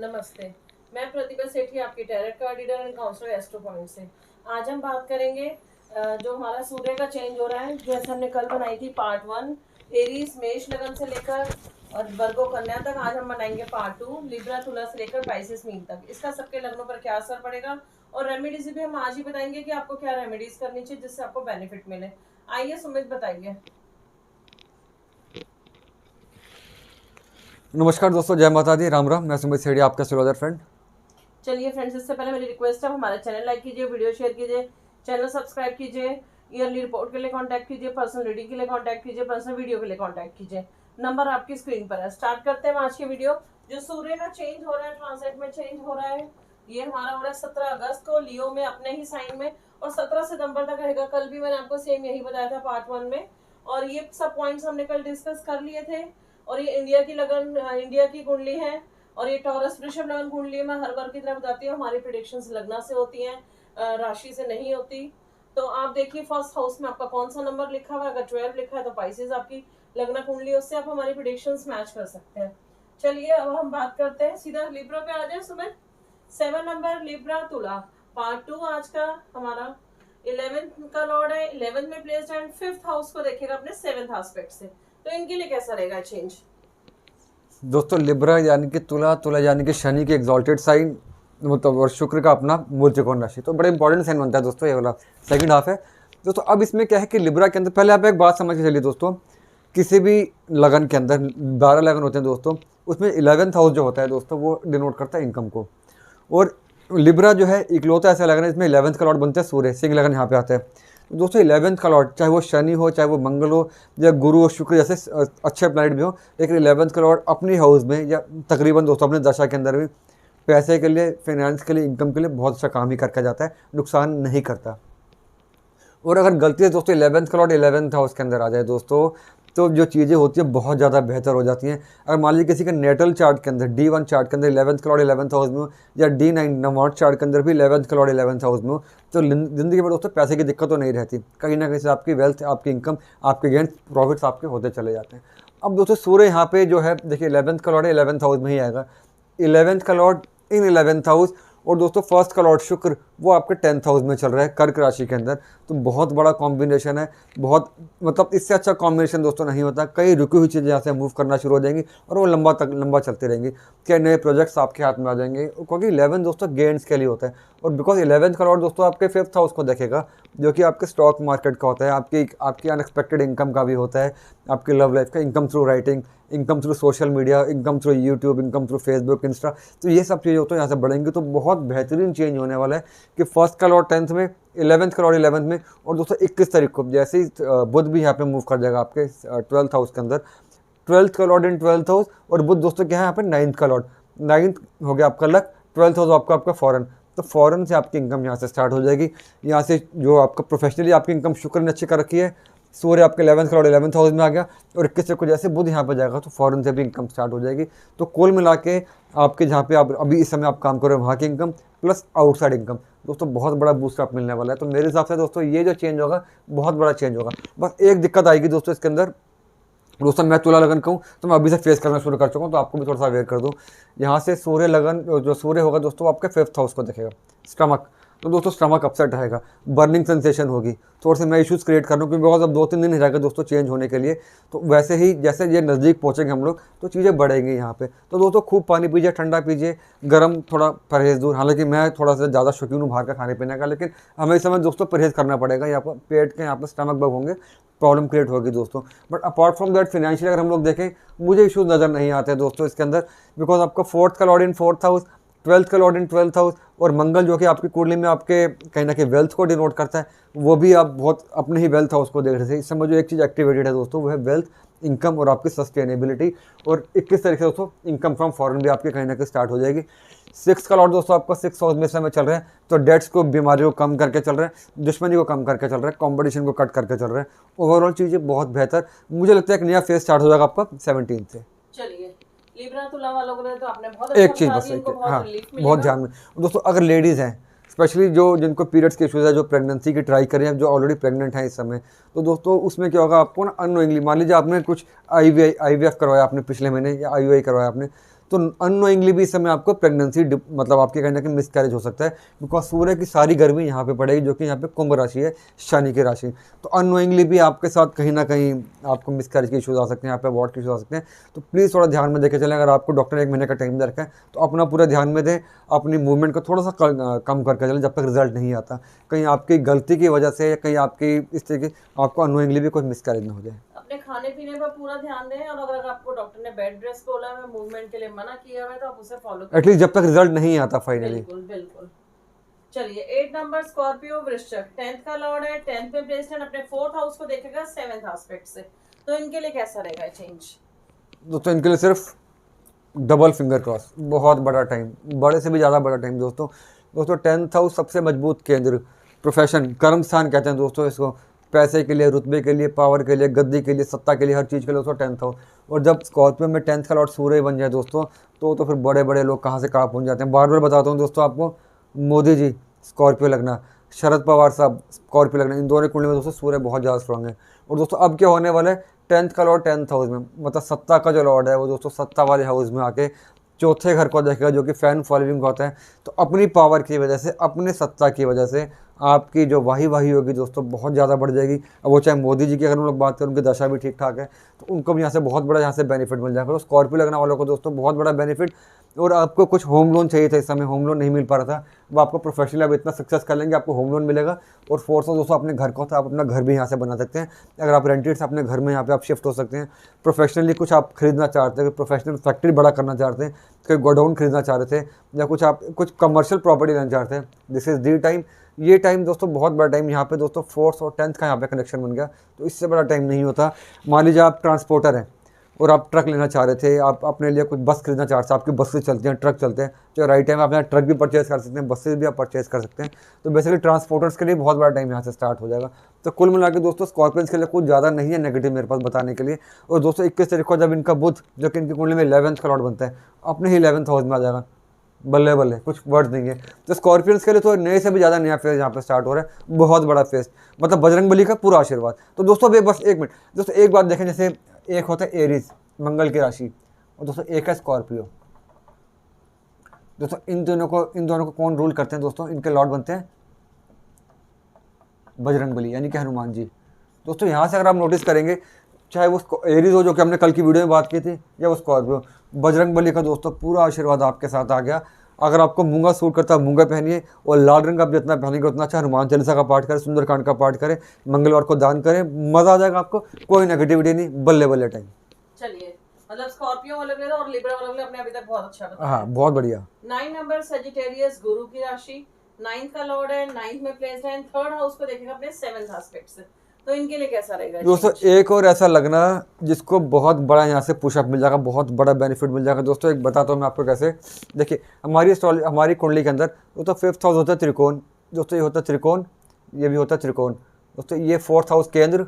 नमस्ते। मैं प्रतिभा सेठी, आपकी tarot card reader and counsellor astro point से। आज हम बात करेंगे जो हमारा सूर्य का चेंज हो रहा है, जैसे हमने कल बनाई थी पार्ट 1 एरीज मेष लगन से लेकर और वर्गो कन्या तक। आज हम बनाएंगे पार्ट 2 लिब्रा तुला से लेकर पाइसेस मीन तक। इसका सबके लग्नों पर क्या असर पड़ेगा और रेमेडीज भी हम आज ही बताएंगे कि आपको क्या रेमेडीज करनी चाहिए जिससे आपको बेनिफिट मिले। आइए सुमित बताइए। नमस्कार दोस्तों, जय माता दी, राम राम। मैं सुमित सेठी, आपका एस्ट्रोलॉजर फ्रेंड। चलिए फ्रेंड्स, इससे पहले मेरी रिक्वेस्ट है, हमारा चैनल लाइक कीजिए, वीडियो शेयर कीजिए, चैनल सब्सक्राइब कीजिए, ईयरली रिपोर्ट के लिए कांटेक्ट कीजिए, पर्सनल रीडिंग के लिए कांटेक्ट कीजिए, पर्सनल वीडियो के लिए कांटेक्ट कीजिए। नंबर आपकी स्क्रीन पर है। स्टार्ट करते हैं आज की वीडियो। जो सूर्य का चेंज हो रहा है, ट्रांजिट में चेंज हो रहा है, ये हमारा हो रहा है 17 अगस्त को लियो में, अपने ही साइन में, और 17 सितंबर तक रहेगा। कल भी मैंने आपको सेम यही बताया था पार्ट 1 में, और ये सब पॉइंट्स हमने कल डिस्कस कर लिए थे। और ये इंडिया की लगन, इंडिया की कुंडली है, और ये टॉरस वृषभ लगन कुंडली में हर बार की तरह बताती हूँ, हमारी प्रेडिक्शंस लगना से होती हैं, राशि से नहीं होती। तो आप देखिए फर्स्ट हाउस में आपका कौन सा नंबर लिखा हुआ है। अगर 12 लिखा है तो पाइसेस आपकी लगना कुंडली, उससे आप हमारी प्रेडिक्शंस मैच कर सकते हैं। चलिए अब हम बात करते हैं, सीधा लिब्रा पे आ जाए। सुमित, 7 नंबर लिब्रा तुला पार्ट 2 आज का हमारा 11th का लॉर्ड है, 11th में प्लेस्ड एंड 5th हाउस को देखेगा अपने 7th एस्पेक्ट से। तो इनके लिए कैसा रहेगा चेंज? दोस्तों, लिब्रा यानी कि तुला, तुला यानी कि शनि की एग्जॉल्टेड साइन, मतलब और शुक्र का अपना मूल त्रिकोण राशि, तो बड़ा इंपॉर्टेंट साइन बनता है दोस्तों। ये वाला सेकंड हाफ है दोस्तों। अब इसमें क्या है कि लिब्रा के अंदर पहले आप एक बात समझ के चलिए दोस्तों, किसी भी लगन के अंदर 12 लगन होते हैं दोस्तों, उसमें 11th हाउस जो होता है दोस्तों वो डिनोट करता है इनकम को। और लिब्रा जो है इकलौता ऐसा लगन है इसमें 11th का लॉर्ड बनता है सूर्य, सिंह लगन यहाँ पे आता है। तो दोस्तों 11th का लॉर्ड चाहे वो शनि हो, चाहे वो मंगल हो, या गुरु और शुक्र जैसे अच्छे प्लैनेट भी हो, लेकिन 11th का लॉर्ड अपनी हाउस में या तकरीबन दोस्तों अपने दशा के अंदर भी पैसे के लिए, फाइनेंस के लिए, इनकम के लिए बहुत अच्छा काम ही करके जाता है, नुकसान नहीं करता। और अगर गलती से दोस्तों 11th का लॉर्ड 11th हाउस के अंदर आ जाए दोस्तों, तो जो चीज़ें होती है बहुत ज़्यादा बेहतर हो जाती हैं। अगर मान लीजिए किसी के नेटल चार्ट के अंदर D1 चार्ट के अंदर 11th का लॉर्ड 11th हाउस में हो, या D9 नवॉर्थ चार्ट के अंदर भी 11th का लॉर्ड 11th हाउस में हो, तो ज़िंदगी में दोस्तों पैसे की दिक्कत तो नहीं रहती। कहीं ना कहीं से आपकी वेल्थ, आपकी इनकम, आपके गेन, प्रॉफिट्स आपके होते चले जाते हैं। अब दोस्तों सूर्य यहाँ पे जो है देखिए 11th का लॉर्ड 11th हाउस में ही आएगा, 11th का लॉर्ड इन 11th हाउस। और दोस्तों फर्स्ट का लॉर्ड शुक्र वो आपके 10th हाउस में चल रहा है कर्क राशि के अंदर। तो बहुत बड़ा कॉम्बिनेशन है, बहुत मतलब इससे अच्छा कॉम्बिनेशन दोस्तों नहीं होता। कई रुकी हुई चीज़ें यहाँ से मूव करना शुरू हो जाएंगी और वो लंबा चलती रहेंगी। क्या नए प्रोजेक्ट्स आपके हाथ में आ जाएंगे, क्योंकि 11 दोस्तों गेन्स के लिए होता है। और बिकॉज 11th का लॉर्ड दोस्तों आपके 5th हाउस को देखेगा, जो कि आपके स्टॉक मार्केट का होता है, आपकी अनएक्सपेक्टेड इनकम का भी होता है, आपकी लव लाइफ का, income through writing, income through social media, income through YouTube, income through Facebook, Insta. तो ये सब चीज़ें होती हैं यहाँ से बढ़ेंगी। तो बहुत बेहतरीन चेंज होने वाला है कि फर्स्ट का लॉर्ड 10th में, 11th का लॉर्ड 11th में। और दोस्तों 21 तारीख को जैसे ही बुध भी यहाँ पे मूव कर जाएगा आपके 12th हाउस के अंदर, 12th का लॉर्ड इन 12th हाउस। और बुध दोस्तों क्या है यहाँ पे 9th का लॉर्ड, 9th हो गया आपका लक, 12th हाउस आपका फॉरेन। तो फॉरेन से आपकी इनकम यहाँ से स्टार्ट हो जाएगी। यहाँ से जो आपका प्रोफेशनली आपकी इनकम शुक्र ने अच्छी कर रखी है, सूर्य आपके 11th का लॉर्ड 11th हाउस में आ गया, और 21 को जैसे बुध यहाँ पर जाएगा तो फॉरेन से भी इनकम स्टार्ट हो जाएगी। तो कुल मिला के आपके जहाँ पे आप अभी इस समय आप काम कर रहे हो वहाँ की इनकम प्लस आउटसाइड इनकम, दोस्तों बहुत बड़ा बूस्ट आप मिलने वाला है। तो मेरे हिसाब से दोस्तों ये जो चेंज होगा बहुत बड़ा चेंज होगा। बस एक दिक्कत आएगी दोस्तों इसके अंदर, दोस्तों मैं तुला लगन कहूँ तो मैं अभी से फेस करना शुरू कर चुका हूँ, तो आपको भी थोड़ा सा अवेयर कर दूँ। यहाँ से सूर्य लगन, जो सूर्य होगा दोस्तों आपके 5th हाउस को देखेगा, स्टमक। तो दोस्तों स्टमक अपसेट रहेगा, बर्निंग सेंसेशन होगी, थोड़े से मैं इश्यूज़ क्रिएट कर रहा हूँ, क्योंकि बिकॉज अब 2-3 दिन ही रहेगा दोस्तों चेंज होने के लिए। तो वैसे ही जैसे ये नज़दीक पहुँचेंगे हम लोग तो चीज़ें बढ़ेंगी यहाँ पे। तो दोस्तों खूब पानी पीजिए, ठंडा पीजिए, गर्म थोड़ा परहेज दूर। हालांकि मैं थोड़ा सा ज़्यादा शौकीन हूँ बाहर का खाने पीने का, लेकिन हमें इस समय दोस्तों परहेज करना पड़ेगा। यहाँ पर पेट के यहाँ पर स्टमक बग होंगे, प्रॉब्लम क्रिएट होगी दोस्तों। But apart from that financial अगर हम लोग देखें, मुझे इश्यूज नज़र नहीं आते दोस्तों इसके अंदर, बिकॉज आपका 4th का लॉर्ड इन 4th हाउस, 12th का लॉर्ड इन 12th हाउस, और मंगल जो कि आपकी कुंडली में आपके कहीं ना कहीं वेल्थ को डिनोट करता है, वो भी आप बहुत अपने ही वेल्थ हाउस को देख रहे थे। इस समय जो एक चीज़ एक्टिवेटेड है दोस्तों वो है वेल्थ, इनकम और आपकी सस्टेनेबिलिटी। और 21 तारीख से दोस्तों इनकम फ्रॉम फॉरेन भी आपके कहीं ना कहीं स्टार्ट हो जाएगी। 6th का लॉर्ड दोस्तों आपका 6th हाउस में समय चल रहा है, तो डेट्स को, बीमारी को कम करके चल रहा है, दुश्मनी को कम करके चल रहा है, कंपटीशन को कट करके चल रहा है। ओवरऑल चीज़ें बहुत बेहतर, मुझे लगता है एक नया फेज स्टार्ट हो जाएगा आपका 17 से। चलिए लिब्रा तुला वालों को तो आपने बहुत एक अच्छा चीज़ बता बस दी, इनको हाँ, बहुत रिलीफ बहुत मिलेगा। ध्यान में दोस्तों, अगर लेडीज़ हैं स्पेशली जो जिनको पीरियड्स के इश्यूज़ है, जो प्रेगनेंसी की ट्राई कर रहे हैं, जो ऑलरेडी प्रेग्नेंट हैं इस समय, तो दोस्तों उसमें क्या होगा, आपको ना अननोइंगली मान लीजिए आपने कुछ IVF करवाया आपने पिछले महीने, या IUI करवाया आपने, तो अननोइंगली भी इस समय आपको प्रेगनेंसी मतलब आपके कहीं ना कहीं मिसकैरेज हो सकता है, बिकॉज सूर्य की सारी गर्मी यहाँ पे पड़ेगी, जो कि यहाँ पे कुंभ राशि है, शनि की राशि। तो अननोइंगली भी आपके साथ कहीं ना कहीं आपको मिसकैरेज के इशूज़ आ सकते हैं, यहाँ पे अबॉर्ट के इशूज़ आ सकते हैं। तो प्लीज़ थोड़ा ध्यान में देखे चलें। अगर आपको डॉक्टर ने 1 महीने का टाइम दे रखा है तो अपना पूरा ध्यान में दें, अपनी मूवमेंट को थोड़ा सा कम करके चलें जब तक रिजल्ट नहीं आता। कहीं आपकी गलती की वजह से या कहीं आपकी इस तरीके आपको अननोइंगली भी कोई मिसकैरेज ना हो जाए। अपने खाने पीने पर पूरा ध्यान दें, और अगर आपको डॉक्टर ने बेड रेस्ट बोला है, मूवमेंट के लिए मना किया हुआ है, तो आप उसे फॉलो करें, एटलीस्ट जब तक रिजल्ट नहीं आता फाइनली। बिल्कुल बिल्कुल। चलिए 8 नंबर स्कॉर्पियो वृश्चिक, 10th का लॉर्ड है, 10th में प्लेस्ड है, अपने 4th हाउस को देखेगा 7th एस्पेक्ट से। तो इनके लिए कैसा रहेगा चेंज? दोस्तों इनके लिए सिर्फ डबल फिंगर क्रॉस, बहुत बड़ा टाइम, बड़े से भी ज़्यादा बड़ा टाइम दोस्तों। 10th हाउस सबसे मजबूत केंद्र, प्रोफेशन, कर्म स्थान कहते हैं दोस्तों इसको, पैसे के लिए, रुतबे के लिए, पावर के लिए, गद्दी के लिए, सत्ता के लिए, हर चीज़ के लिए दोस्तों 10th हाउस। और जब स्कॉर्पियो में 10th का लॉर्ड सूर्य बन जाए दोस्तों, तो फिर बड़े बड़े लोग कहाँ से कहाँ पहुँच जाते हैं। बार बार बताता हूँ दोस्तों आपको, मोदी जी स्कॉर्पियो लगना, शरद पवार साहब स्कॉर्पियो लगना, इन दोनों कुंडली में दोस्तों सूर्य बहुत ज़्यादा स्ट्रांग है। और दोस्तों अब क्या होने वाला है, 10th का लॉर्ड 10th हाउस में, मतलब सत्ता का जो लॉर्ड है वो दोस्तों सत्ता वाले हाउस में आके चौथे घर को देखेगा, जो कि फैन फॉलोइंग होता है। तो अपनी पावर की वजह से, अपने सत्ता की वजह से आपकी जो वाही होगी दोस्तों बहुत ज़्यादा बढ़ जाएगी। अब वो चाहे मोदी जी की अगर हम लोग बात करें, उनकी दशा भी ठीक ठाक है, तो उनको भी यहाँ से बहुत बड़ा यहाँ से बेनिफिट मिल जाएगा। तो स्कॉर्पियो लगने वालों को दोस्तों बहुत बड़ा बेनिफिट। और आपको कुछ होम लोन चाहिए था, इस समय होम लोन नहीं मिल पा रहा था, वो आपको प्रोफेशनली अब इतना सक्सेस कर लेंगे, आपको होम लोन मिलेगा। और 4th हाउस दोस्तों अपने घर का होता है, आप अपना घर भी यहाँ से बना सकते हैं। अगर आप रेंटेड से अपने घर में यहाँ पे आप शिफ्ट हो सकते हैं। प्रोफेशनली कुछ आप खरीदना चाहते हैं, प्रोफेशनल फैक्ट्री बड़ा करना चाहते हैं, कोई गोडाउन खरीदना चाह रहे थे, या कुछ आप कुछ कमर्शियल प्रॉपर्टी लेना चाहते हैं, दिस इज़ दी टाइम। ये टाइम दोस्तों बहुत बड़ा टाइम यहाँ पे दोस्तों 4th और 10th का यहाँ पे कनेक्शन बन गया, तो इससे बड़ा टाइम नहीं होता। मान लीजिए आप ट्रांसपोर्टर हैं और आप ट्रक लेना चाह रहे थे, आप अपने लिए कुछ बस खरीदना चाह रहे थे, आपकी बसेस चलती हैं, ट्रक चलते हैं, तो राइट टाइम आप यहाँ ट्रक भी परचेज कर सकते हैं, बसेस भी आप परचेज कर सकते हैं। तो बेसिकली ट्रांसपोर्टर्स के लिए बहुत बड़ा टाइम यहाँ से स्टार्ट हो जाएगा। तो कुल मिला के दोस्तों स्कॉर्पियंस के लिए कुछ ज़्यादा नहीं है नेगेटिव मेरे पास बताने के लिए। और दोस्तों 21 तारीख को जब इनका बुध, जो कि इनकी कुंडली में 11th का लॉर्ड बनता है, अपने ही 11th हाउस में आ जाएगा। बल्ले बल्ले, कुछ वर्ड नहीं है। तो स्कॉर्पियंस के लिए तो नए से भी ज़्यादा नया फेज यहाँ पे स्टार्ट हो रहा है, बहुत बड़ा फेज, मतलब बजरंगबली का पूरा आशीर्वाद। तो दोस्तों अब बस 1 मिनट दोस्तों, एक बात देखें, जैसे एक होता है एरीज, मंगल की राशि, और दोस्तों एक है स्कॉर्पियो। दोस्तों इन दोनों को कौन रूल करते हैं दोस्तों? इनके लॉर्ड बनते हैं बजरंगबली, यानी कि हनुमान जी। दोस्तों यहाँ से अगर आप नोटिस करेंगे, चाहे वो एरीज हो जो कि हमने कल की वीडियो में बात की थी, या वो स्कॉर्पियो, बजरंगबली का दोस्तों पूरा आशीर्वाद आपके साथ आ गया। अगर आपको मूंगा सूट करता है मूंगा पहनिए, और लाल रंग आप जितना पहनेंगे उतना अच्छा। हनुमान चालीसा का पाठ करें, सुंदरकांड का पाठ करें, मंगलवार को दान करें, मज़ा आ जाएगा आपको, कोई नेगेटिविटी नहीं, बल्ले बल्ले टाइम। चलिए, मतलब स्कॉर्पियो वाले के लिए और लिब्रा वाले के लिए अपने अभी तक बहुत अच्छा बताया। हाँ बहुत बढ़िया। 9 नंबर सजिटेरियस, गुरु की राशि, 9th का लॉर्ड है, 9th में प्लेस्ड है, 3rd हाउस को देखेगा अपने 7th एस्पेक्ट से। तो इनके लिए कैसा रहेगा दोस्तों? एक और ऐसा लगना जिसको बहुत बड़ा यहाँ से पुशअप मिल जाएगा, बहुत बड़ा बेनिफिट मिल जाएगा दोस्तों। एक बताता हूँ मैं आपको कैसे। देखिए हमारी कुंडली के अंदर दोस्तों 5th हाउस होता है त्रिकोण दोस्तों, ये होता है त्रिकोण, ये भी होता है त्रिकोण दोस्तों। ये 4th हाउस केंद्र,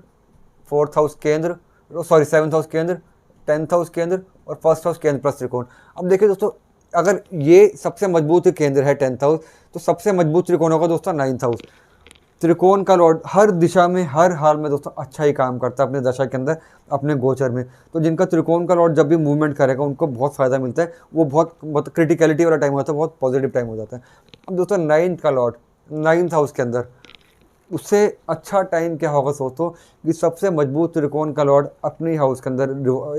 4th हाउस केंद्र, सॉरी 7th हाउस केंद्र, 10th हाउस केंद्र, और 1st हाउस केंद्र प्लस त्रिकोण। अब देखिए दोस्तों, अगर ये सबसे मजबूत केंद्र है 10th हाउस, तो सबसे मजबूत त्रिकोण होगा दोस्तों 9th हाउस। त्रिकोण का लॉर्ड हर दिशा में, हर हाल में दोस्तों अच्छा ही काम करता है अपने दशा के अंदर, अपने गोचर में। तो जिनका त्रिकोण का लॉर्ड जब भी मूवमेंट करेगा उनको बहुत फ़ायदा मिलता है, वो बहुत क्रिटिकलिटी वाला टाइम होता है, बहुत पॉजिटिव टाइम हो जाता है। अब दोस्तों 9th का लॉर्ड 9th हाउस के अंदर, उससे अच्छा टाइम क्या होगा सोचो कि सबसे मजबूत त्रिकोण का लॉर्ड अपने हाउस के अंदर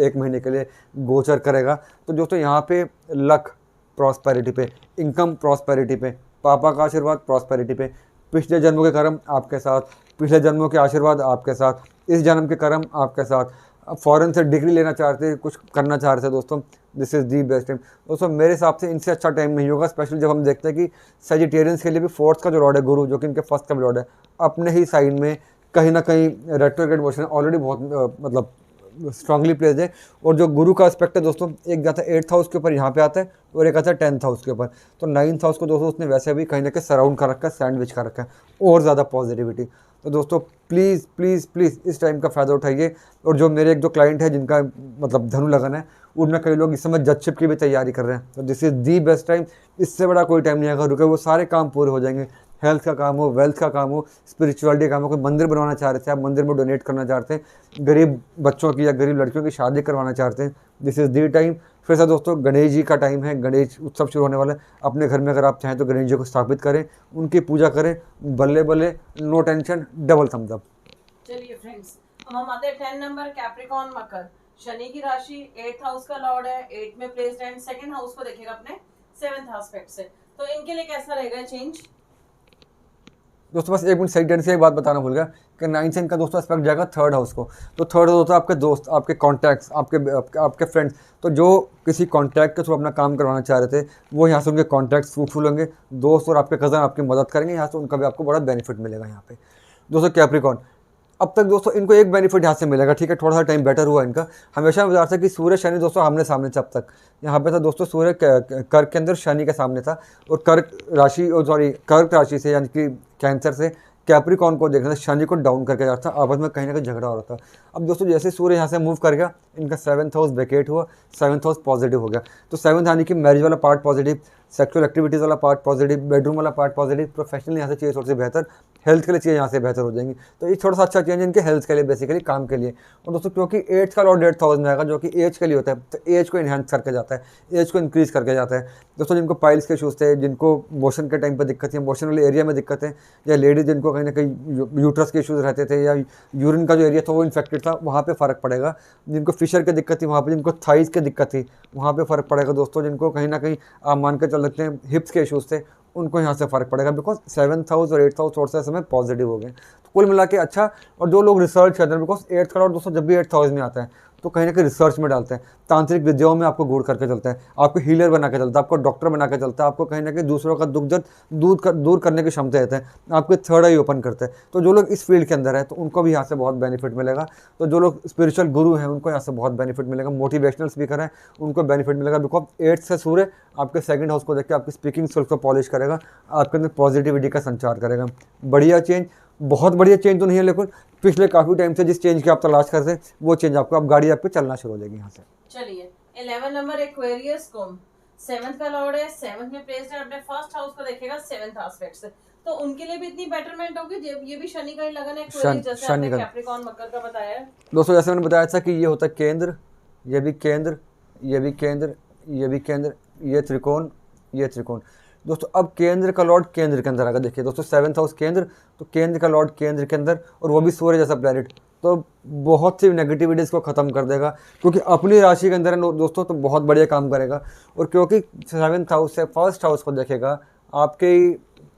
1 महीने के लिए गोचर करेगा। तो दोस्तों यहाँ पे लक प्रॉस्पेरिटी पे, इनकम प्रॉस्पेरिटी पे, पापा का आशीर्वाद प्रॉस्पेरिटी पे, पिछले जन्मों के कर्म आपके साथ, पिछले जन्मों के आशीर्वाद आपके साथ, इस जन्म के कर्म आपके साथ। अब फॉरेन से डिग्री लेना चाहते हैं, कुछ करना चाह रहे थे दोस्तों, this is the best time दोस्तों। मेरे हिसाब से इनसे अच्छा टाइम नहीं होगा, स्पेशली जब हम देखते हैं कि सेजिटेरियंस के लिए भी 4th का जो लॉर्ड है गुरु, जो कि इनके 1st का भी लॉर्ड है, अपने ही साइन में कहीं ना कहीं रेट्रोग्रेड मोशन ऑलरेडी बहुत मतलब स्ट्रांगली प्लेस्ड है। और जो गुरु का एस्पेक्ट है दोस्तों, एक जाता है 8th हाउस के ऊपर यहाँ पे आता है, और एक आता है 10th हाउस के ऊपर। तो 9th हाउस को दोस्तों उसने वैसे भी कहीं ना कहीं सराउंड कर रखा है, सैंडविच कर रखा है, और ज़्यादा पॉजिटिविटी। तो दोस्तों प्लीज़ प्लीज़ प्लीज़ इस टाइम का फ़ायदा उठाइए। और जो मेरे 1-2 क्लाइंट है जिनका मतलब धनु लगन है, उनमें कई लोग इस समय जजशिप की भी तैयारी कर रहे हैं। तो this is the best time, इससे बड़ा कोई टाइम नहीं आएगा, रुके वो सारे काम पूरे हो जाएंगे। हेल्थ का काम हो, वेल्थ का काम हो, स्पिरिचुअलिटी का काम हो, कोई मंदिर बनवाना चाह रहे थे, आप मंदिर में डोनेट करना चाहते हैं, गरीब बच्चों की या गरीब लड़कियों की शादी करवाना चाहते हैं, दिस इज़ दी टाइम। फिर से दोस्तों गणेश जी का टाइम है, गणेश उत्सव शुरू होने वाला है। अपने घर में अगर आप चाहें तो गणेश जी को स्थापित करें, उनकी पूजा करें, बल्ले बल्ले, no tension, double thumbs up. चलिए फ्रेंड्स, अब हम आते हैं 10 नंबर कैप्रिकॉन मकर। शनि की राशि 8th हाउस का लॉर्ड है, 8 में प्लेस्ड एंड 2nd हाउस को देखिएगा अपने 7th एस्पेक्ट से। तो इनके लिए कैसा रहेगा चेंज? दोस्तों बस एक मिनट सही से एक बात बताना भूल गया कि 9 से इनका दोस्तों एस्पेक्ट जाएगा 3rd हाउस को। तो 3rd हाउस होता है आपके दोस्त, आपके कॉन्टैक्ट्स, आपके फ्रेंड्स। तो जो किसी कॉन्टैक्ट के थ्रू अपना काम करवाना चाह रहे थे, वो यहाँ से उनके कॉन्टैक्ट्स फ्रूटफुल होंगे, दोस्त और आपके कज़न आपकी मदद करेंगे, यहाँ से उनका भी आपको बड़ा बेनिफिट मिलेगा यहाँ पे। दोस्तों कैप्रिकॉन, अब तक दोस्तों इनको एक बेनिफिट यहाँ से मिलेगा, ठीक है, थोड़ा सा टाइम बेटर हुआ इनका। हमेशा बता था कि सूर्य शनि दोस्तों आमने सामने थे अब तक। यहाँ पे था दोस्तों सूर्य कर्क के अंदर शनि के सामने था, और कर्क राशि से यानी कि कैंसर से कैप्रिकॉन को देखना था, शनि को डाउन करके जा रहा था, आपस में कहीं ना कहीं झगड़ा हो रहा था। अब दोस्तों जैसे सूर्य यहाँ से मूव कर गया, इनका 7th हाउस वेकेट हुआ, 7th हाउस पॉजिटिव हो गया। तो 7th यानी कि मैरिज वाला पार्ट पॉजिटिव, सेक्सुअल एक्टिविटीज़ वाला पार्ट पॉजिटिव, बेडरूम वाला पार्ट पॉजिटिव, प्रोफेशनल यहाँ से चीज़ें थोड़ी सी बेहतर, हेल्थ के लिए चीज़ें यहाँ से बेहतर हो जाएंगी। तो ये थोड़ा सा अच्छा चेंज इनके हेल्थ के लिए, बेसिकली काम के लिए। और दोस्तों क्योंकि 8th का लॉर्ड 8th हाउस में आएगा, जो कि एज के लिए होता है, तो एज को इन्हेंस करके जाता है, एज को इंक्रीज करके जाता है। दोस्तों जिनको पाइल्स के इशूज़ थे, जिनको मोशन के टाइम पर दिक्कत थी, मोशन वाले एरिया में दिक्कत है, या लेडीज जिनको कहीं ना कहीं यूट्रस के इशूज़ रहते थे, या यूरिन का जो एरिया था वो इन्फेक्टेड था, वहाँ पे फ़र्क पड़ेगा। जिनको फिशर की दिक्कत थी वहाँ पे, जिनको थाइज की दिक्कत थी वहाँ पे फ़र्क पड़ेगा। दोस्तों जिनको कहीं ना कहीं आप मान कर चल सकते हैं हिप्स के इशूज़ थे, उनको यहाँ से फ़र्क पड़ेगा, बिकॉज 7th हाउस और 8th हाउस थोड़ा सा समय पॉजिटिव हो गए। तो कुल मिला के अच्छा। और जो लोग रिसर्च करते हैं, बिकॉज 8th का लॉर्ड दोस्तों जब भी 8th हाउस में आता है तो कहीं ना कहीं रिसर्च में डालते हैं, तांत्रिक विद्याओं में आपको गुड़ करके चलता है, आपको हीलर बना के चलता है, आपको डॉक्टर बना के चलता है, आपको कहीं ना कहीं दूसरों का दुख दर्द दूर करने की क्षमता रहता है, आपके 3rd आई ओपन करते हैं। तो जो लोग इस फील्ड के अंदर है तो उनको भी यहाँ से बहुत बेनिफिट मिलेगा। तो जो लोग स्पिरिचुअल गुरु हैं उनको यहाँ से बहुत बेनिफिट मिलेगा, मोटिवेशनल स्पीकर हैं उनको बेनिफिट मिलेगा, बिकॉज 8th से सूर्य आपके 2nd हाउस को देख के आपकी स्पीकिंग स्किल्स को पॉलिश करेगा, आपके अंदर पॉजिटिविटी का संचार करेगा। बढ़िया चेंज, बहुत बढ़िया चेंज तो नहीं है, लेकिन पिछले काफ़ी टाइम से जिस चेंज की आप तलाश करते हैं वो चेंज आपको, अब गाड़ी आप पे चलना शुरू हो जाएगी यहाँ से। चलिए 11 नंबर एक्वेरियस कुंभ, 7th का लॉर्ड है, 7th में प्लेस्ड है, अपने 1st हाउस को देखेगा 7th एस्पेक्ट से। तो उनके लिए भी इतनी बेटरमेंट होगी, ये भी शनि का ही लगन है एक्वेरियस, जैसे आपने कैप्रिकॉन मकर का बताया है। दोस्तों जैसे मैंने बताया था कि ये होता है केंद्र, ये भी केंद्र, ये भी केंद्र, ये भी केंद्र, ये त्रिकोण, ये त्रिकोण। दोस्तों अब केंद्र का लॉर्ड केंद्र के अंदर आएगा। देखिए दोस्तों 7th हाउस केंद्र, तो केंद्र का लॉर्ड केंद्र के अंदर, और वो भी सूर्य जैसा प्लैनेट, तो बहुत सी नेगेटिविटीज़ को ख़त्म कर देगा, क्योंकि अपनी राशि के अंदर है दोस्तों, तो बहुत बढ़िया काम करेगा। और क्योंकि 7th हाउस से 1st हाउस को देखेगा,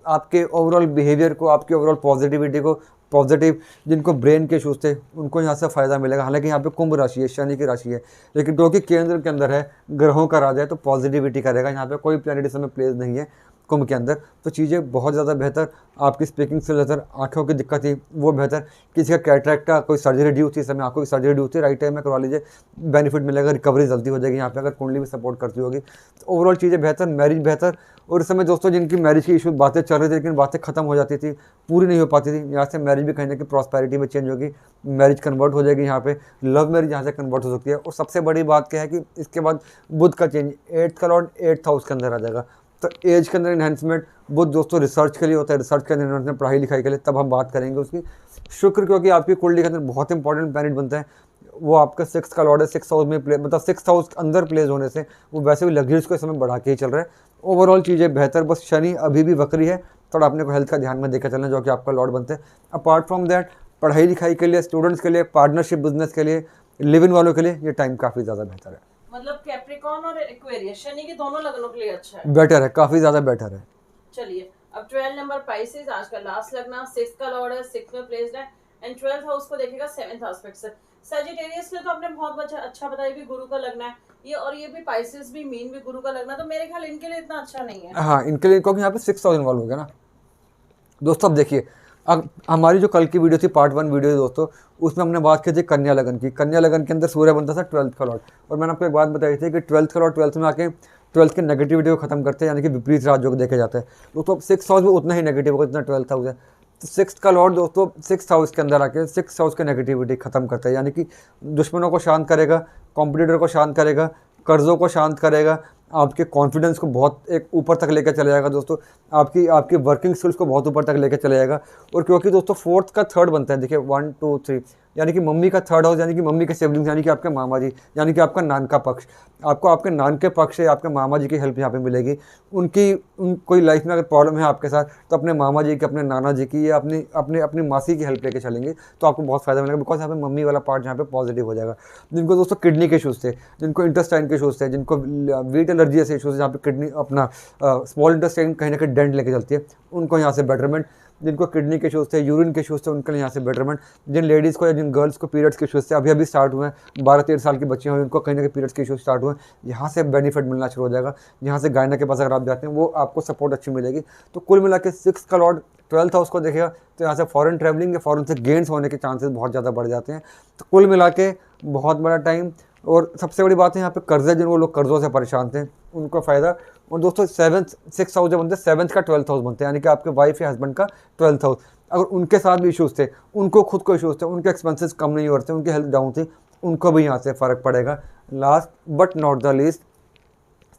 आपके ओवरऑल बिहेवियर को, आपकी ओवरऑल पॉजिटिविटी को, पॉजिटिव जिनको ब्रेन के इशूज़ थे उनको यहाँ से फ़ायदा मिलेगा। हालांकि यहाँ पे कुंभ राशि है, शनि की राशि है, लेकिन क्योंकि केंद्र के अंदर है, ग्रहों का राजा है, तो पॉजिटिविटी करेगा। यहाँ पे कोई प्लैनेट इस समय प्लेस नहीं है कुंभ के अंदर, तो चीज़ें बहुत ज़्यादा बेहतर, आपकी स्पीकिंग से बेहतर, आँखों की दिक्कत थी वो बेहतर, किसी का कैटरैक्ट का कोई सर्जरी ड्यू थी, इस समय आँखों की सर्जरी ड्यू थी, राइट टाइम में करवा लीजिए, बेनिफिट मिलेगा, रिकवरी जल्दी हो जाएगी यहाँ पे, अगर कुंडली भी सपोर्ट करती होगी। तो ओवरऑल चीज़ें बेहतर, मैरिज बेहतर। और इस समय दोस्तों जिनकी मैरिज की इशू बातें चल रही थी, लेकिन बातें खत्म हो जाती थी, पूरी नहीं हो पाती थी, यहाँ से मैरिज भी कहीं ना कहीं प्रॉस्पेरिटी में चेंज होगी, मैरिज कन्वर्ट हो जाएगी यहाँ पे, लव मैरिज यहाँ से कन्वर्ट हो सकती है। और सबसे बड़ी बात क्या है कि इसके बाद बुध का चेंज, 8th का लॉर्ड 8th हाउस के अंदर आ जाएगा, तो एज के अंदर इन्हेंसमेंट। बुध दोस्तों रिसर्च के लिए होता है, रिसर्च के अंदर इन्हेंसमेंट, पढ़ाई लिखाई के लिए, तब हम बात करेंगे उसकी। शुक्र क्योंकि आपकी कुंडली के अंदर बहुत इंपॉर्टेंट प्लैनेट बनता है, वो आपका 6th का लॉर्ड है, 6th हाउस में मतलब 6th हाउस अंदर प्लेस होने से वो वैसे भी लग्जरीज को इस समय बढ़ा के ही चल रहा है। ओवरऑल चीज़ें बेहतर, बस शनि अभी भी वक्री है, थोड़ा अपने को हेल्थ का ध्यान में देकर चलना, जो कि आपका लॉर्ड बनते हैं। अपार्ट फ्रॉम दैट पढ़ाई लिखाई के लिए, स्टूडेंट्स के लिए, पार्टनरशिप बिजनेस के लिए, लिव इन वालों के लिए ये टाइम काफ़ी ज़्यादा बेहतर है। मतलब कैप्रिकॉन और एक्वेरियस शनि के दोनों लग्नों के लिए अच्छा है, बेटर है, काफ़ी ज़्यादा बेटर है। चलिए अब 12 नंबर पाइसेस, आज का लास्ट लगना, 6th का लॉर्ड है, 6th में प्लेस्ड है एंड 12th हाउस को देखेगा 7th एस्पेक्ट से। सजिटेरियस के लिए तो आपने बहुत अच्छा बताया, भी गुरु का लगना है ये, और ये भी पाइसेस भी मीन भी गुरु का लगना, तो मेरे ख्याल इनके लिए इतना अच्छा नहीं है। हाँ इनके लिए, क्योंकि यहाँ पे 6th हाउस इन्वॉल्व हो गया ना दोस्तों। अब देखिए, अब हमारी जो कल की वीडियो थी, पार्ट 1 वीडियो दोस्तों, उसमें हमने बात की थी कन्या लगन की। कन्या लगन के अंदर सूर्य बनता था 12th का लॉर्ड, और मैंने आपको एक बात बताई थी कि 12th का लॉर्ड 12th में आके 12th के नेगेटिविटी को खत्म करते हैं, यानी कि विपरीत राज्यों को देखे जाता है। दोस्तों 6th हाउस में उतना ही नेगेटिव होगा जितना 12th हाउस है। तो 6th का लॉर्ड दोस्तों 6th हाउस के अंदर आके 6th हाउस के नेगेटिविटी खत्म करता है, यानी कि दुश्मनों को शांत करेगा, कॉम्पिटिटर को शांत करेगा, कर्जों को शांत करेगा, आपके कॉन्फिडेंस को बहुत एक ऊपर तक लेकर चले जाएगा दोस्तों, आपकी आपकी वर्किंग स्किल्स को बहुत ऊपर तक लेकर चले जाएगा। और क्योंकि दोस्तों फोर्थ का थर्ड बनता है, देखिए 1 2 3, यानी कि मम्मी का थर्ड हाउस, यानी कि मम्मी के सिबलिंग्स, यानी कि आपके मामा जी, यानी कि आपका नान का पक्ष, आपको आपके नान के पक्ष से आपके मामा जी की हेल्प यहाँ पे मिलेगी। कोई लाइफ में अगर प्रॉब्लम है आपके साथ, तो अपने मामा जी की, अपने नाना जी की, या अपनी मासी की हेल्प लेके चलेंगे तो आपको बहुत फ़ायदा मिलेगा, बिकॉज यहाँ पे मम्मी वाला पार्ट यहाँ पे पॉजिटिव हो जाएगा। जिनको दोस्तों किडनी के इशूज़ थे, जिनको इंटेस्टाइन के इशूज़ थे, जिनको वीट एलर्जी ऐसे इशूज़, जहाँ पे किडनी अपना स्मॉल इंटेस्टाइन कहीं ना कहीं डेंट लेके चलती है, उनको यहाँ से बेटरमेंट। जिनको किडनी के इशूज़ थे, यूरिन के इशूज़ थे, उनके लिए यहाँ से बेटरमेंट। जिन लेडीज़ को या जिन गर्ल्स को पीरियड्स के इशूज़ थे, अभी अभी स्टार्ट हुए हैं, 12-13 साल की बच्चियाँ हुई, उनको कहीं ना कहीं पीरियड्स के इशूज़ स्टार्ट हुए हैं, यहाँ से बेनिफिट मिलना शुरू हो जाएगा। यहाँ से गायना के पास अगर आप जाते हैं, वो आपको सपोर्ट अच्छी मिलेगी। तो कुल मिला के 6 का लॉर्ड 12th हाउस को देखेगा, तो यहाँ से फॉरेन ट्रैवलिंग या फॉरेन से गेंस होने के चांसेस बहुत ज़्यादा बढ़ जाते हैं। तो कुल मिला के बहुत बड़ा टाइम। और सबसे बड़ी बात है यहाँ पे कर्जे, जिन लोग कर्जों से परेशान थे, उनको फ़ायदा। और दोस्तों 6 हाउस जो बनते हैं, 7th का 12th हाउस बनते हैं, यानी कि आपके वाइफ या हस्बैंड का 12th हाउस। अगर उनके साथ भी इशूज़ थे, उनको खुद को इशूज़ थे, उनके एक्सपेंसेस कम नहीं हो रहे थे, उनकी हेल्थ डाउन थी, उनको भी यहाँ से फ़र्क पड़ेगा। Last but not the least,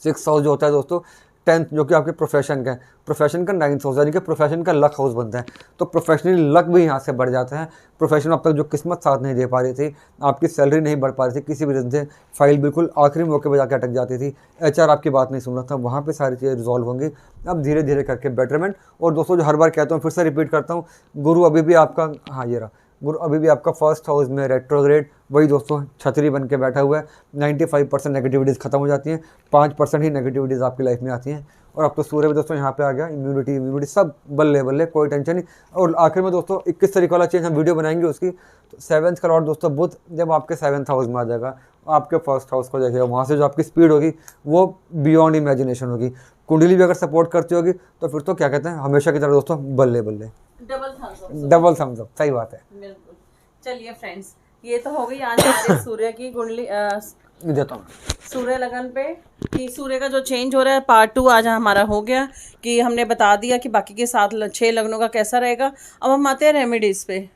6th house जो होता है दोस्तों, 10th, जो कि आपके प्रोफेशन का है, प्रोफेशन का 9th हाउस, यानी कि प्रोफेशन का लक हाउस बनता है। तो प्रोफेशनली लक भी यहाँ से बढ़ जाता है। प्रोफेशन अब तक जो किस्मत साथ नहीं दे पा रही थी, आपकी सैलरी नहीं बढ़ पा रही थी, किसी भी रीज़न से फाइल बिल्कुल आखिरी मौके पर जाकर अटक जाती थी, HR आपकी बात नहीं सुन रहा था, वहाँ पे सारी चीज़ें रिजॉल्व होंगी अब धीरे धीरे करके बेटरमेंट। और दोस्तों जो हर बार कहता हूँ, फिर से रिपीट करता हूँ, गुरु अभी भी आपका, हाँ ये रहा, गुरु अभी भी आपका 1st हाउस में रेट्रोग्रेड, वही दोस्तों छतरी बन के बैठा हुआ है। 95% नेगेटिविटीज़ खत्म हो जाती हैं, 5% ही नेगेटिविटीज़ आपकी लाइफ में आती हैं। और अब तो सूर्य भी दोस्तों यहाँ पे आ गया, इम्यूनिटी सब बल्ले बल्ले, कोई टेंशन नहीं। और आखिर में दोस्तों 21 तारीख वाला चेंज हम वीडियो बनाएंगे उसकी। तो 7th का लॉर्ड दोस्तों बुध जब आपके 7th हाउस में आ जाएगा, आपके 1st हाउस को देखेगा, वहाँ से जो आपकी स्पीड होगी वो बियॉन्ड इमेजिनेशन होगी। कुंडली भी अगर सपोर्ट करती होगी तो फिर तो क्या कहते हैं, हमेशा की तरह दोस्तों बल्ले बल्ले, डबल थम्स अप। सही बात है। बिल्कुल। चलिए फ्रेंड्स, ये तो हो गई आज हमारे सूर्य की कुंडली देता हूँ सूर्य लगन पे, कि सूर्य का जो चेंज हो रहा है, पार्ट 2 आज हमारा हो गया, कि हमने बता दिया कि बाकी के 6 लग्नों का कैसा रहेगा। अब हम आते हैं रेमेडीज़ पे।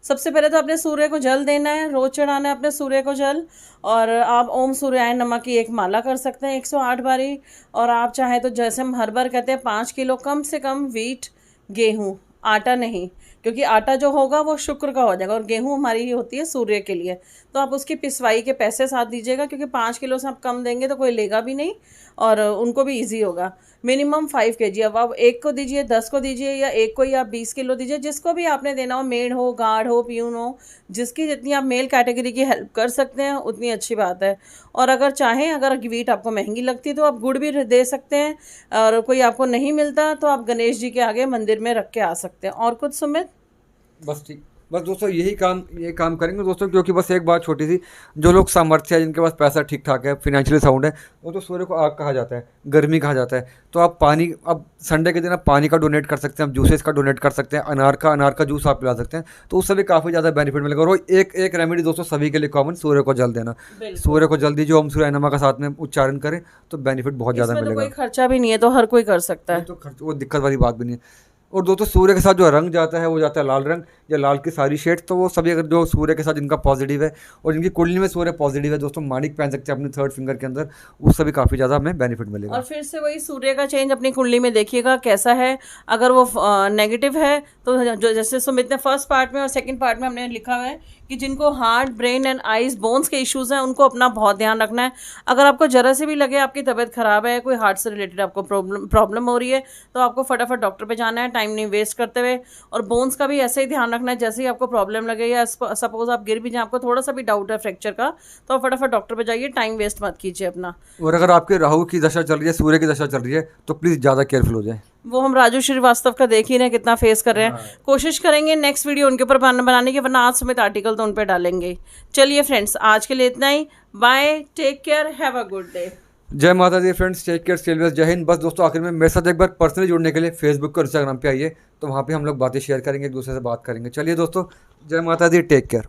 सबसे पहले तो अपने सूर्य को जल देना है, रोज़ चढ़ाना है अपने सूर्य को जल। और आप ओम सूर्याय नमः की एक माला कर सकते हैं 108 बारी। और आप चाहें तो जैसे हम हर बार कहते हैं 5 किलो कम से कम व्हीट, गेहूँ, आटा नहीं, क्योंकि आटा जो होगा वो शुक्र का हो जाएगा और गेहूँ हमारी ही होती है सूर्य के लिए। तो आप उसकी पिसवाई के पैसे साथ दीजिएगा, क्योंकि 5 किलो से आप कम देंगे तो कोई लेगा भी नहीं और उनको भी इजी होगा। Minimum 5 kg। अब आप 1 को दीजिए, 10 को दीजिए, या 1 को ही आप 20 किलो दीजिए, जिसको भी आपने देना हो, मेड हो, गार्ड हो, प्यून हो, जिसकी जितनी आप मेल कैटेगरी की हेल्प कर सकते हैं उतनी अच्छी बात है। और अगर चाहें, अगर व्हीट आपको महंगी लगती है तो आप गुड़ भी दे सकते हैं, और कोई आपको नहीं मिलता तो आप गणेश जी के आगे मंदिर में रख के आ सकते हैं। और कुछ सुमित? बस ठीक, बस दोस्तों ये काम करेंगे दोस्तों, क्योंकि बस एक बात छोटी सी, जो लोग सामर्थ्य है, जिनके पास पैसा ठीक ठाक है, फिनेंशियली साउंड है, वो तो सूर्य को आग कहा जाता है, गर्मी कहा जाता है। तो आप पानी, अब संडे के दिन आप पानी का डोनेट कर सकते हैं, आप जूसेस का डोनेट कर सकते हैं, अनार का जूस आप पिला सकते हैं, तो उससे भी काफ़ी ज़्यादा बेनिफिट मिलेगा। और एक रेमेडी दोस्तों सभी के लिए कॉमन, सूर्य को जल देना। सूर्य को जल दीजिए, ओम सूर्याय नमः का साथ में उच्चारण करें, तो बेनिफिट बहुत ज़्यादा मिलेगा। कोई खर्चा भी नहीं है, तो हर कोई कर सकता है, तो वो दिक्कत वाली बात भी नहीं है। और दोस्तों सूर्य के साथ जो रंग जाता है वो जाता है लाल रंग, या लाल की सारी शेड। तो वो सभी अगर जो सूर्य के साथ जिनका पॉजिटिव है और जिनकी कुंडली में सूर्य पॉजिटिव है दोस्तों, माणिक पहन सकते हैं अपने 3rd फिंगर के अंदर, उससे भी काफ़ी ज़्यादा हमें बेनिफिट मिलेगा। और फिर से वही सूर्य का चेंज अपनी कुंडली में देखिएगा कैसा है। अगर वो नेगेटिव है तो जो, जैसे सुमित ने 1st पार्ट में और 2nd पार्ट में हमने लिखा हुआ है कि जिनको heart, brain and eyes, bones के इश्यूज़ हैं, उनको अपना बहुत ध्यान रखना है। अगर आपको ज़रा से भी लगे आपकी तबीयत ख़राब है, कोई हार्ट से रिलेटेड आपको प्रॉब्लम हो रही है, तो आपको फटाफट डॉक्टर पे जाना है, टाइम नहीं वेस्ट करते हुए। और बोन्स का भी ऐसे ही ध्यान रखना है, जैसे ही आपको प्रॉब्लम लगे या सपोज आप गिर भी जाए, आपको थोड़ा सा भी डाउट है फ्रैक्चर का, तो आप फटाफट डॉक्टर पे जाइए, टाइम वेस्ट मत कीजिए अपना। और अगर आपके राहु की दशा चल रही है, सूर्य की दशा चल रही है, तो प्लीज़ ज़्यादा केयरफुल हो जाए। वो हम राजू श्रीवास्तव का देख ही रहे हैं कितना फेस कर रहे हैं। कोशिश करेंगे नेक्स्ट वीडियो उनके ऊपर बनाने की, वरना आज समेत आर्टिकल तो उन पर डालेंगे। चलिए फ्रेंड्स, आज के लिए इतना ही। Bye, take care, have a good day. जय माता दी friends, take care, stay well, जय हिंद। बस दोस्तों आखिर में मेरे साथ एक बार पर्सनली जुड़ने के लिए फेसबुक और इंस्टाग्राम पे आइए, तो वहाँ पे हम लोग बातें शेयर करेंगे, एक दूसरे से बात करेंगे। चलिए दोस्तों, जय माता दी, टेक केयर।